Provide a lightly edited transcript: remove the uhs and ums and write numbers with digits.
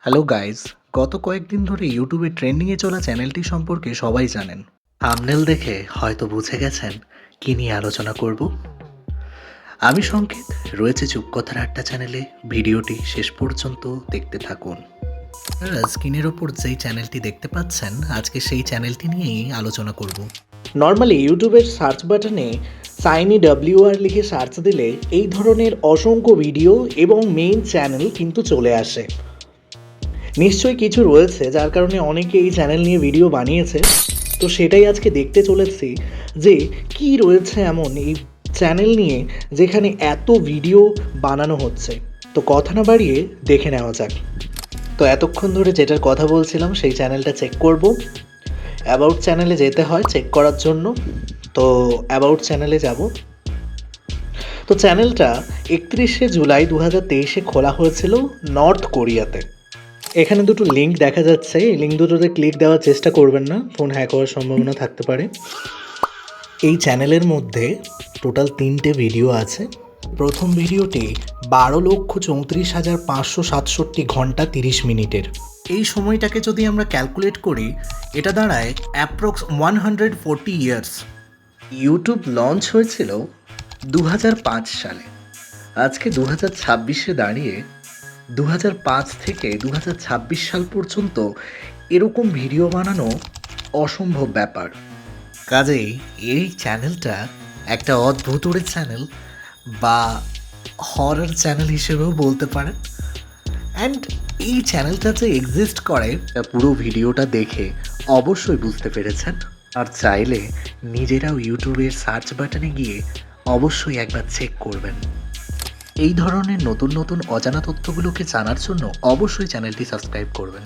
Hello guys, গত কয়েকদিন ধরে ইউটিউবে ট্রেন্ডিংয়ে চলা চ্যানেলটি সম্পর্কে সবাই জানেন। থাম্বনেল দেখে হয়তো বুঝে গেছেন কি নিয়ে আলোচনা করব। আমি সংকেত, রয়েছে চুপকথার আড্ডা চ্যানেলে। ভিডিওটি শেষ পর্যন্ত দেখতে থাকুন। স্ক্রিনের ওপর যেই চ্যানেলটি দেখতে পাচ্ছেন, আজকে সেই চ্যানেলটি নিয়েই আলোচনা করব। নর্মালি ইউটিউবের সার্চ বাটনে সাইনি WR লিখে সার্চ দিলে এই ধরনের অসংখ্য ভিডিও এবং মেইন চ্যানেল কিন্তু চলে আসে। নিশ্চয়ই কিছু রয়েছে যার কারণে অনেকে এই চ্যানেল নিয়ে ভিডিও বানিয়েছে। তো সেটাই আজকে দেখতে চলেছি যে কি রয়েছে এমন এই চ্যানেল নিয়ে যেখানে এত ভিডিও বানানো হচ্ছে। তো কথা না বাড়িয়ে দেখে নেওয়া যাক। তো এতক্ষণ ধরে যেটার কথা বলছিলাম সেই চ্যানেলটা চেক করব। অ্যাবাউট চ্যানেলে যেতে হয় চেক করার জন্য। তো অ্যাবাউট চ্যানেলে যাব। তো চ্যানেলটা 31শে জুলাই 2023-এ খোলা হয়েছিল নর্থ কোরিয়াতে। এখানে দুটো লিঙ্ক দেখা যাচ্ছে, এই লিঙ্ক দুটোতে ক্লিক দেওয়ার চেষ্টা করবেন না, ফোন হ্যাক হওয়ার সম্ভাবনা থাকতে পারে। এই চ্যানেলের মধ্যে টোটাল 3টে ভিডিও আছে। প্রথম ভিডিওটি 12,34,567 ঘন্টা 30 মিনিটের। এই সময়টাকে যদি আমরা ক্যালকুলেট করি, এটা দাঁড়ায় অ্যাপ্রক্স 140 ইয়ার্স। ইউটিউব লঞ্চ হয়েছিল 2005 সালে। আজকে 2026-এ দাঁড়িয়ে 2005 থেকে 2026 সাল পর্যন্ত এরকম ভিডিও বানানো অসম্ভব ব্যাপার। কাজেই এই চ্যানেলটা একটা অদ্ভুতুড়ে চ্যানেল বা হরর চ্যানেল হিসেবেও বলতে পারেন। অ্যান্ড এই চ্যানেলটা যে এক্সিস্ট করে তা পুরো ভিডিওটা দেখে অবশ্যই বুঝতে পেরেছেন। আর চাইলে নিজেরাও ইউটিউবের সার্চ বাটনে গিয়ে অবশ্যই একবার চেক করবেন। এই ধরনের নতুন নতুন অজানা তথ্যগুলোকে জানার জন্য অবশ্যই চ্যানেলটি সাবস্ক্রাইব করবেন।